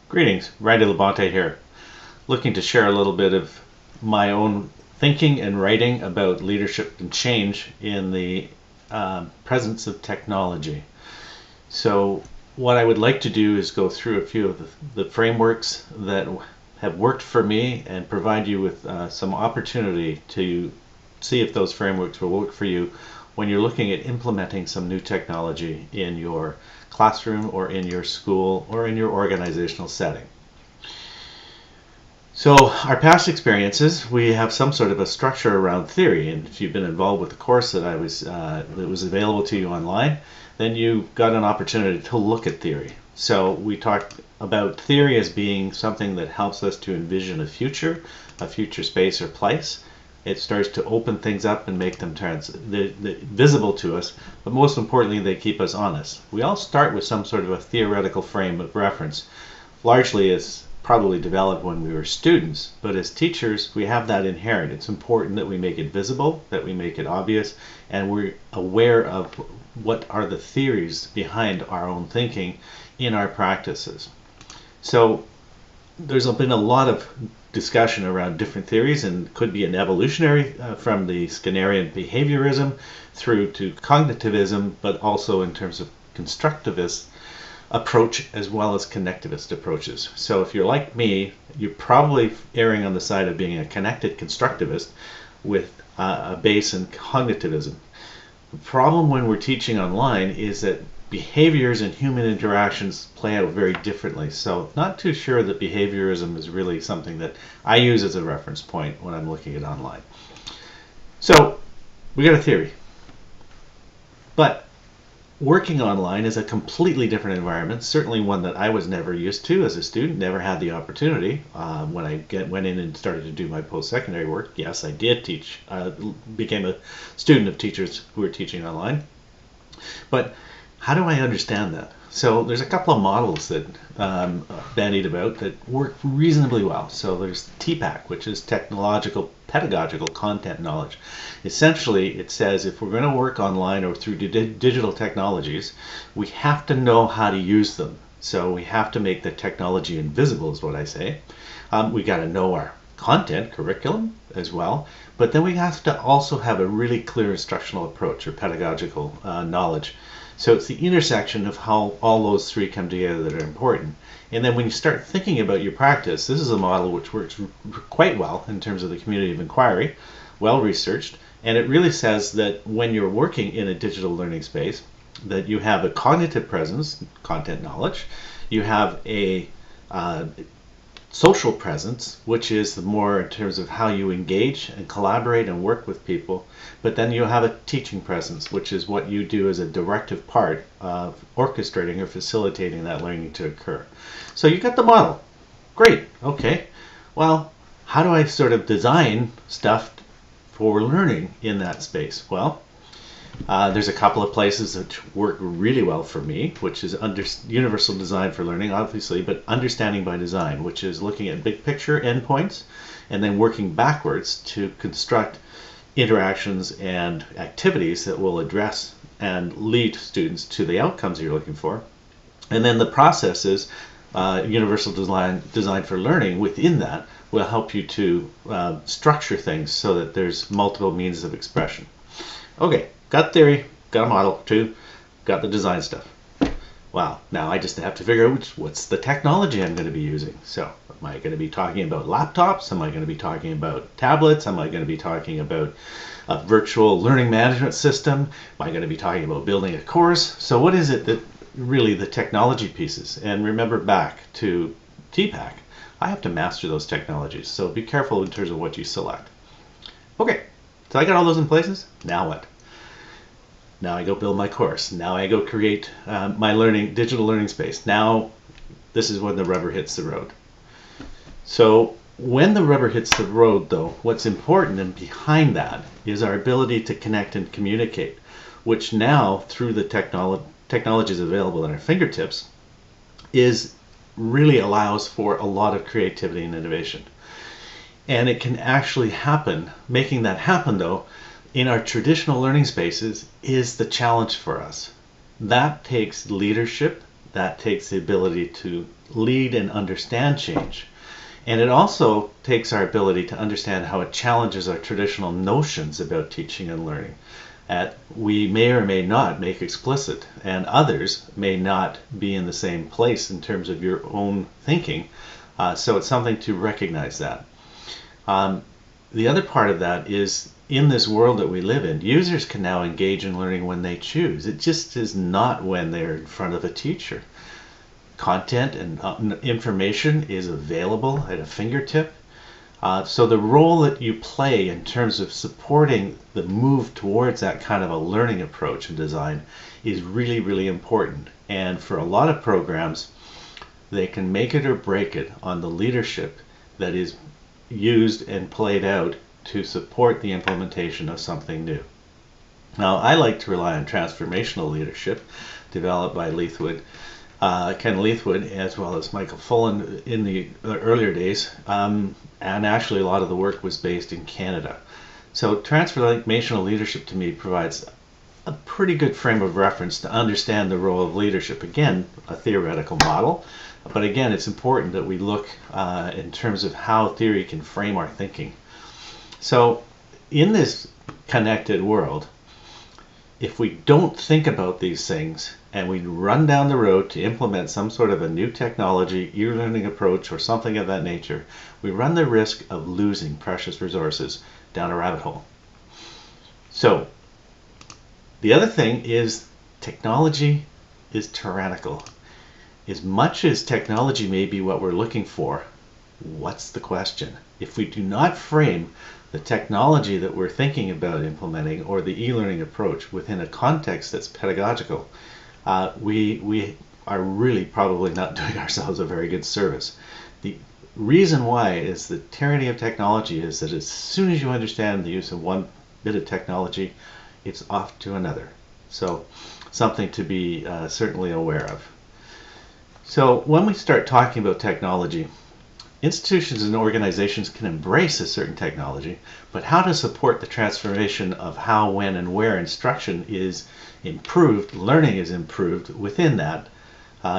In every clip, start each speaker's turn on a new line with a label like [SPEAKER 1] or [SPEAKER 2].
[SPEAKER 1] Greetings, Randy Labonte here, looking to share a little bit of my own thinking and writing about leadership and change in the presence of technology. So what I would like to do is go through a few of the frameworks that have worked for me and provide you with some opportunity to see if those frameworks will work for you when you're looking at implementing some new technology in your classroom or in your school or in your organizational setting. So our past experiences, we have some sort of a structure around theory, and if you've been involved with the course that was available to you online, then you got an opportunity to look at theory. So we talked about theory as being something that helps us to envision a future space or place. It starts to open things up and make them visible to us, but most importantly, they keep us honest. We all start with some sort of a theoretical frame of reference. Largely, it's probably developed when we were students, but as teachers, we have that inherent. It's important that we make it visible, that we make it obvious, and we're aware of what are the theories behind our own thinking in our practices. So there's been a lot of discussion around different theories, and could be an evolutionary from the Skinnerian behaviorism through to cognitivism, but also in terms of constructivist approach as well as connectivist approaches. So if you're like me, you're probably erring on the side of being a connected constructivist with a base in cognitivism. The problem when we're teaching online is that behaviors and human interactions play out very differently. So not too sure that behaviorism is really something that I use as a reference point when I'm looking at online. So we got a theory, but working online is a completely different environment, certainly one that I was never used to as a student, never had the opportunity. When I went in and started to do my post-secondary work, yes, I did teach, became a student of teachers who were teaching online. But how do I understand that? So there's a couple of models that bandied about that work reasonably well. So there's TPAC, which is technological pedagogical content knowledge. Essentially, it says if we're going to work online or through digital technologies, we have to know how to use them. So we have to make the technology invisible, is what I say. We got to know our content, curriculum as well, but then we have to also have a really clear instructional approach or pedagogical knowledge. So it's the intersection of how all those three come together that are important. And then when you start thinking about your practice, this is a model which works quite well in terms of the community of inquiry, well researched, and it really says that when you're working in a digital learning space, that you have a cognitive presence, content knowledge, you have a social presence, which is more in terms of how you engage and collaborate and work with people, but then you have a teaching presence, which is what you do as a directive part of orchestrating or facilitating that learning to occur. So you got the model. Great, okay. Well, how do I sort of design stuff for learning in that space? Well, there's a couple of places that work really well for me, which is universal design for learning, obviously, but understanding by design, which is looking at big picture endpoints and then working backwards to construct interactions and activities that will address and lead students to the outcomes you're looking for. And then the process is universal design for learning within that will help you to structure things so that there's multiple means of expression. Okay. Got theory, got a model, two, got the design stuff. Wow, now I just have to figure out what's the technology I'm going to be using. So am I going to be talking about laptops? Am I going to be talking about tablets? Am I going to be talking about a virtual learning management system? Am I going to be talking about building a course? So what is it that really the technology pieces? And remember back to TPAC, I have to master those technologies. So be careful in terms of what you select. Okay, so I got all those in places. Now what? Now I go build my course. Now I go create my digital learning space. Now this is when the rubber hits the road. So when the rubber hits the road, though, what's important and behind that is our ability to connect and communicate, which now through the technologies available at our fingertips really allows for a lot of creativity and innovation. And it can actually happen. Making that happen, though, in our traditional learning spaces is the challenge for us. That takes leadership, that takes the ability to lead and understand change. And it also takes our ability to understand how it challenges our traditional notions about teaching and learning. We may or may not make explicit, and others may not be in the same place in terms of your own thinking. So it's something to recognize that. The other part of that is, in this world that we live in, users can now engage in learning when they choose. It just is not when they're in front of a teacher. Content and information is available at a fingertip. So the role that you play in terms of supporting the move towards that kind of a learning approach and design is really, really important. And for a lot of programs, they can make it or break it on the leadership that is used and played out to support the implementation of something new. Now, I like to rely on transformational leadership developed by Ken Leithwood, as well as Michael Fullen in the earlier days, and actually a lot of the work was based in Canada. So transformational leadership to me provides a pretty good frame of reference to understand the role of leadership. Again, a theoretical model, but again, it's important that we look in terms of how theory can frame our thinking. So in this connected world, if we don't think about these things and we run down the road to implement some sort of a new technology, e-learning approach, or something of that nature, we run the risk of losing precious resources down a rabbit hole. So the other thing is technology is tyrannical. As much as technology may be what we're looking for, what's the question? If we do not frame the technology that we're thinking about implementing or the e-learning approach within a context that's pedagogical, we are really probably not doing ourselves a very good service. The reason why is the tyranny of technology is that as soon as you understand the use of one bit of technology, it's off to another. So something to be certainly aware of. So when we start talking about technology, institutions and organizations can embrace a certain technology, but how to support the transformation of how, when, and where instruction is improved, learning is improved within that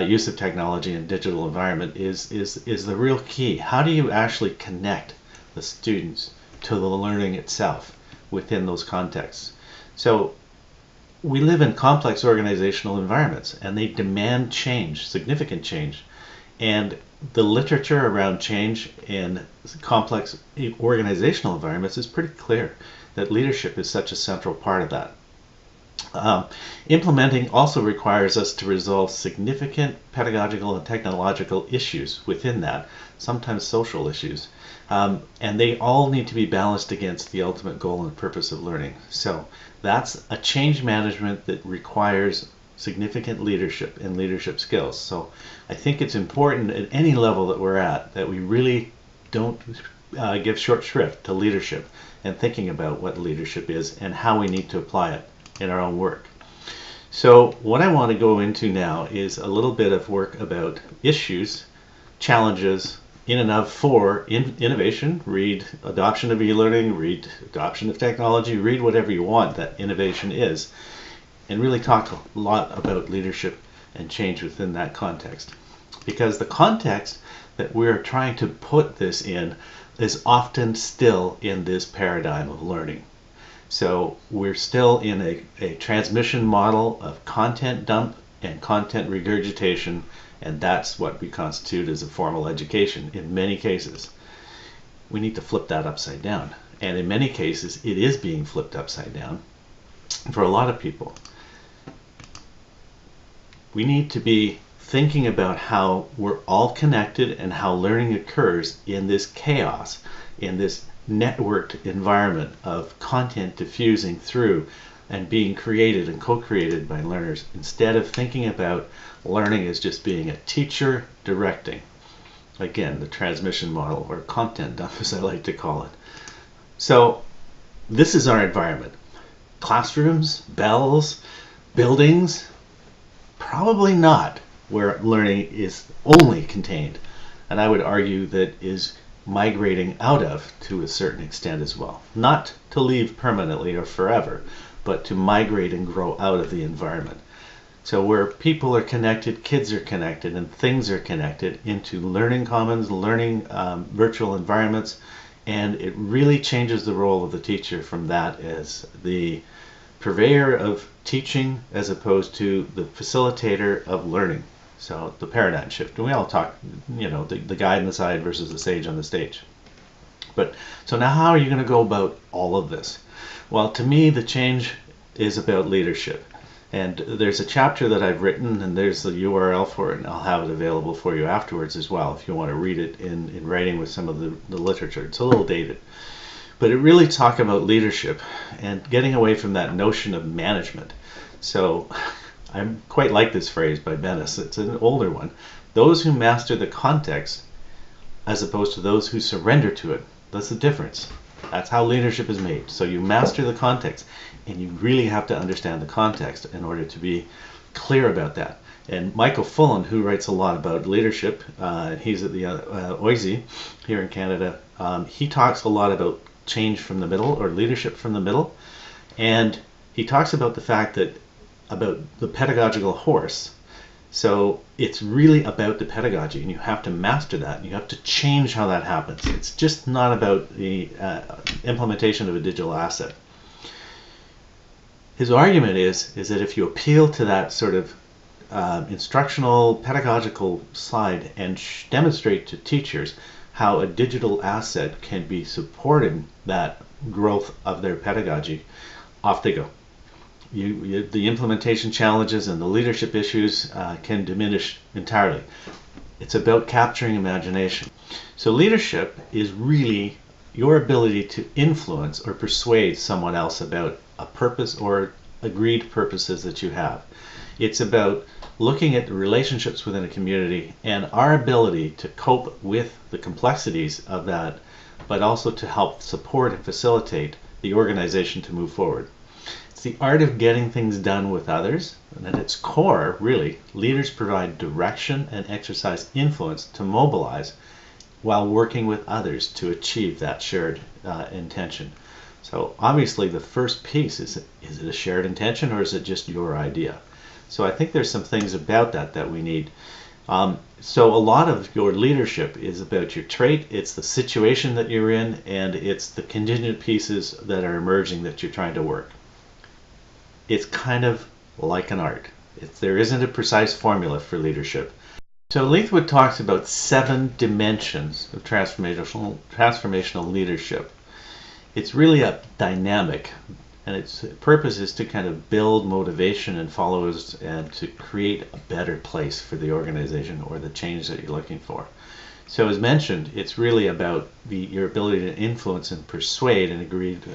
[SPEAKER 1] use of technology and digital environment is the real key. How do you actually connect the students to the learning itself within those contexts? So we live in complex organizational environments, and they demand change, significant change. And the literature around change in complex organizational environments is pretty clear that leadership is such a central part of that. Implementing also requires us to resolve significant pedagogical and technological issues within that, sometimes social issues, and they all need to be balanced against the ultimate goal and purpose of learning. So that's a change management that requires significant leadership and leadership skills. So I think it's important at any level that we're at that we really don't give short shrift to leadership and thinking about what leadership is and how we need to apply it in our own work. So what I want to go into now is a little bit of work about issues, challenges in and of for innovation. Read adoption of e-learning, read adoption of technology, read whatever you want that innovation is, and really talk a lot about leadership and change within that context. Because the context that we're trying to put this in is often still in this paradigm of learning. So we're still in a transmission model of content dump and content regurgitation, and that's what we constitute as a formal education in many cases. We need to flip that upside down. And in many cases, it is being flipped upside down for a lot of people. We need to be thinking about how we're all connected and how learning occurs in this chaos, in this networked environment of content diffusing through and being created and co-created by learners, instead of thinking about learning as just being a teacher directing. Again, the transmission model, or content dump as I like to call it. So this is our environment. Classrooms, bells, buildings, probably not where learning is only contained, and I would argue that is migrating out of to a certain extent as well. Not to leave permanently or forever, but to migrate and grow out of the environment. So where people are connected, kids are connected, and things are connected into learning commons, learning virtual environments, and it really changes the role of the teacher from that as the purveyor of teaching as opposed to the facilitator of learning. So the paradigm shift. And we all talk, the guide on the side versus the sage on the stage. But so now how are you going to go about all of this? Well, to me, the change is about leadership. And there's a chapter that I've written, and there's the URL for it, and I'll have it available for you afterwards as well if you want to read it in writing with some of the literature. It's a little dated. But it really talks about leadership and getting away from that notion of management. So I quite like this phrase by Bennis. It's an older one. Those who master the context as opposed to those who surrender to it. That's the difference. That's how leadership is made. So you master the context, and you really have to understand the context in order to be clear about that. And Michael Fullan, who writes a lot about leadership, he's at the OISE here in Canada, he talks a lot about change from the middle, or leadership from the middle. And he talks about the fact that, about the pedagogical horse. So it's really about the pedagogy, and you have to master that, and you have to change how that happens. It's just not about the implementation of a digital asset. His argument is that if you appeal to that sort of instructional, pedagogical side and demonstrate to teachers how a digital asset can be supporting that growth of their pedagogy, off they go. The implementation challenges and the leadership issues can diminish entirely. It's about capturing imagination. So leadership is really your ability to influence or persuade someone else about a purpose or agreed purposes that you have. It's about looking at the relationships within a community and our ability to cope with the complexities of that, but also to help support and facilitate the organization to move forward. It's the art of getting things done with others, and at its core, really, leaders provide direction and exercise influence to mobilize while working with others to achieve that shared intention. So obviously the first piece is it a shared intention, or is it just your idea? So I think there's some things about that we need. So a lot of your leadership is about your trait, it's the situation that you're in, and it's the contingent pieces that are emerging that you're trying to work. It's kind of like an art. There isn't a precise formula for leadership. So Leithwood talks about 7 dimensions of transformational leadership. It's really a dynamic, and its purpose is to kind of build motivation and followers and to create a better place for the organization or the change that you're looking for. So as mentioned, it's really about your ability to influence and persuade and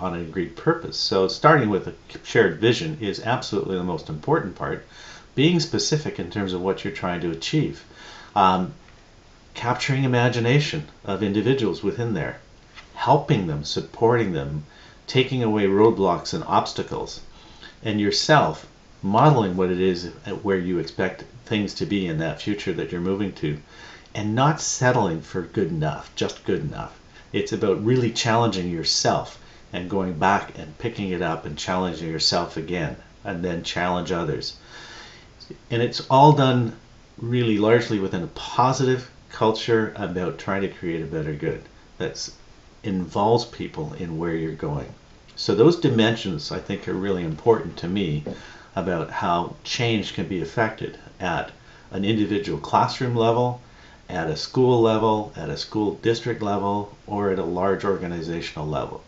[SPEAKER 1] on an agreed purpose. So starting with a shared vision is absolutely the most important part. Being specific in terms of what you're trying to achieve. Capturing imagination of individuals within there. Helping them, supporting them, taking away roadblocks and obstacles. And yourself modeling what it is where you expect things to be in that future that you're moving to. And not settling for good enough, just good enough. It's about really challenging yourself and going back and picking it up and challenging yourself again, and then challenge others. And it's all done really largely within a positive culture about trying to create a better good that involves people in where you're going. So those dimensions, I think, are really important to me about how change can be affected at an individual classroom level, at a school level, at a school district level, or at a large organizational level.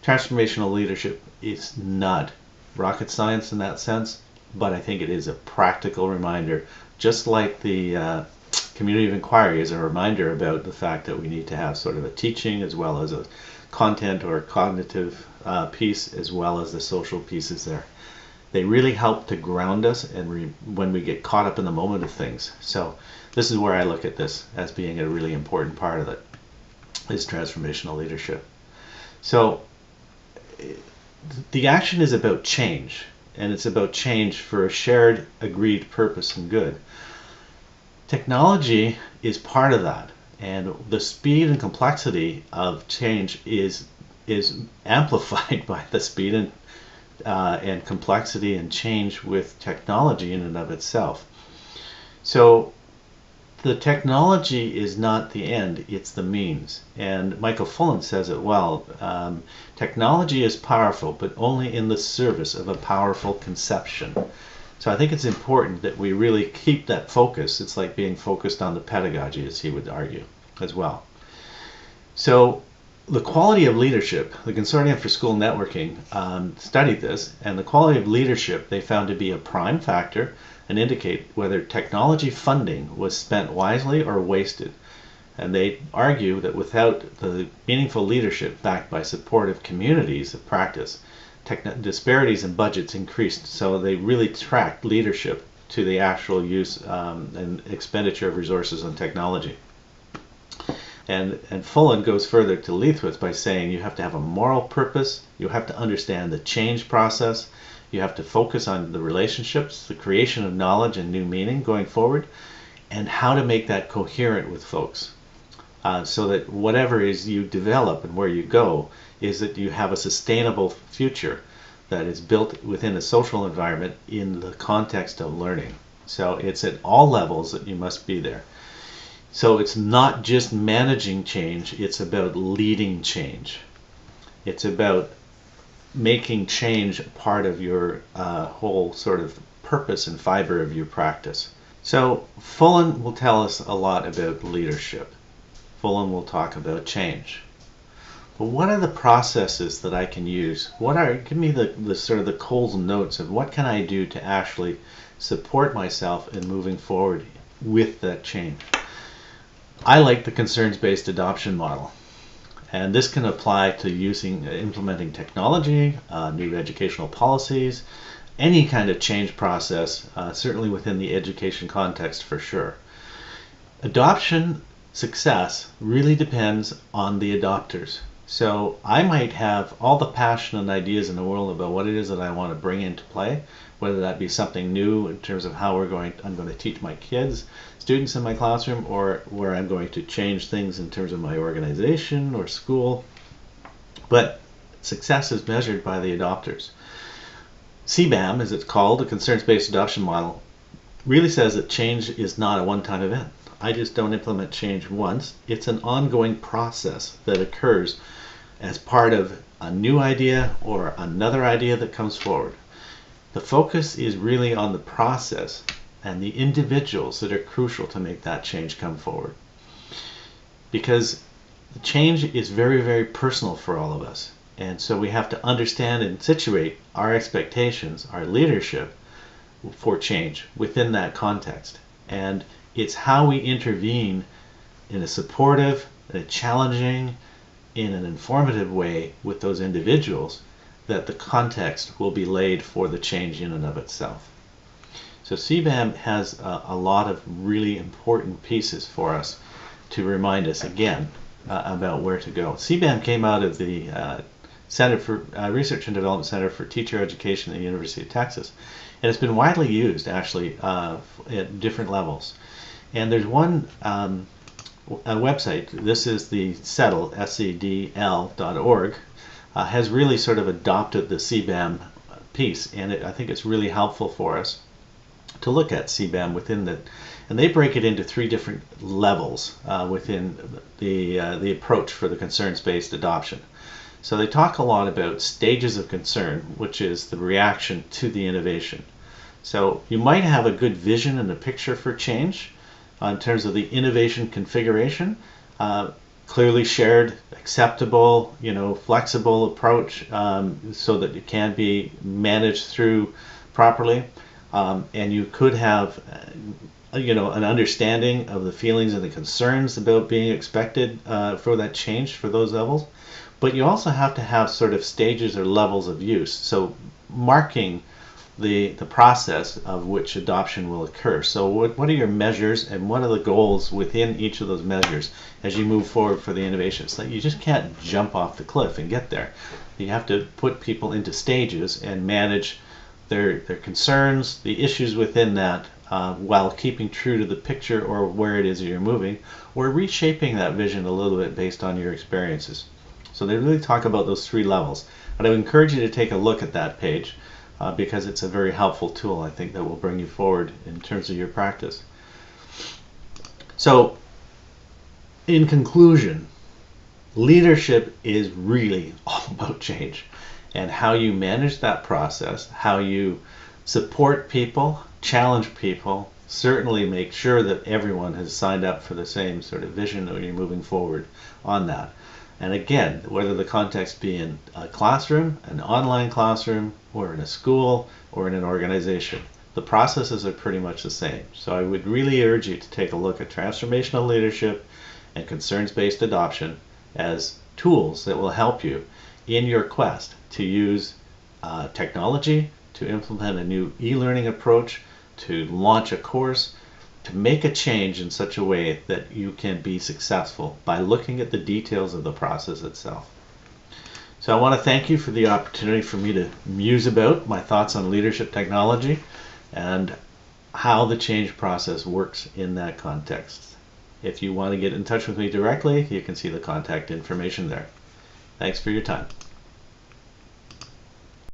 [SPEAKER 1] Transformational leadership is not rocket science in that sense, but I think it is a practical reminder, just like the community of inquiry is a reminder about the fact that we need to have sort of a teaching as well as a content or cognitive piece as well as the social pieces there. They really help to ground us and when we get caught up in the moment of things. So this is where I look at this as being a really important part of it, is transformational leadership. So the action is about change, and it's about change for a shared, agreed purpose and good. Technology is part of that, and the speed and complexity of change is amplified by the speed and and complexity and change with technology in and of itself. So the technology is not the end, it's the means. And Michael Fullan says it well. Technology is powerful, but only in the service of a powerful conception. So I think it's important that we really keep that focus. It's like being focused on the pedagogy, as he would argue as well. So the quality of leadership, the Consortium for School Networking studied this, and the quality of leadership they found to be a prime factor and indicate whether technology funding was spent wisely or wasted. And they argue that without the meaningful leadership backed by supportive communities of practice, disparities in budgets increased. So they really tracked leadership to the actual use and expenditure of resources on technology. And Fullan goes further to Leithwitz by saying you have to have a moral purpose, you have to understand the change process, you have to focus on the relationships, the creation of knowledge and new meaning going forward, and how to make that coherent with folks. So that whatever is you develop and where you go is that you have a sustainable future that is built within a social environment in the context of learning. So it's at all levels that you must be there. So it's not just managing change, it's about leading change. It's about making change part of your whole sort of purpose and fiber of your practice. So Fullan will tell us a lot about leadership. Fullan will talk about change. But what are the processes that I can use? Give me the sort of the Coles notes of what can I do to actually support myself in moving forward with that change. I like the concerns-based adoption model. And this can apply to implementing technology, new educational policies, any kind of change process, certainly within the education context for sure. Adoption success really depends on the adopters. So I might have all the passion and ideas in the world about what it is that I want to bring into play, whether that be something new in terms of how I'm going to teach my kids, students in my classroom, or where I'm going to change things in terms of my organization or school. But success is measured by the adopters. CBAM, as it's called, the concerns-based adoption model, really says that change is not a one-time event. I just don't implement change once. It's an ongoing process that occurs as part of a new idea or another idea that comes forward. The focus is really on the process and the individuals that are crucial to make that change come forward. Because the change is very, very personal for all of us. And so we have to understand and situate our expectations, our leadership for change within that context. And it's how we intervene in a supportive, in a challenging, in an informative way with those individuals that the context will be laid for the change in and of itself. So CBAM has a lot of really important pieces for us to remind us again about where to go. CBAM came out of the Center for Research and Development Center for Teacher Education at the University of Texas, and it's been widely used actually at different levels. And there's one a website. This is the SEDL, SEDL.org, has really sort of adopted the CBAM piece, and I think it's really helpful for us to look at CBAM within the, and they break it into 3 different levels within the approach for the concerns-based adoption. So they talk a lot about stages of concern, which is the reaction to the innovation. So you might have a good vision and a picture for change in terms of the innovation configuration, clearly shared, acceptable, flexible approach so that it can be managed through properly. And you could have an understanding of the feelings and the concerns about being expected for that change for those levels. But you also have to have sort of stages or levels of use. So marking the process of which adoption will occur. So what are your measures and what are the goals within each of those measures as you move forward for the innovations? So you just can't jump off the cliff and get there. You have to put people into stages and manage their concerns, the issues within that, while keeping true to the picture or where it is you're moving, or reshaping that vision a little bit based on your experiences. So they really talk about those 3 levels. And I would encourage you to take a look at that page because it's a very helpful tool, I think, that will bring you forward in terms of your practice. So, in conclusion, leadership is really all about change, and how you manage that process, how you support people, challenge people, certainly make sure that everyone has signed up for the same sort of vision that you're moving forward on that. And again, whether the context be in a classroom, an online classroom, or in a school, or in an organization, the processes are pretty much the same. So I would really urge you to take a look at transformational leadership and concerns-based adoption as tools that will help you in your quest to use technology, to implement a new e-learning approach, to launch a course, to make a change in such a way that you can be successful by looking at the details of the process itself. So I want to thank you for the opportunity for me to muse about my thoughts on leadership technology and how the change process works in that context. If you want to get in touch with me directly, you can see the contact information there. Thanks for your time.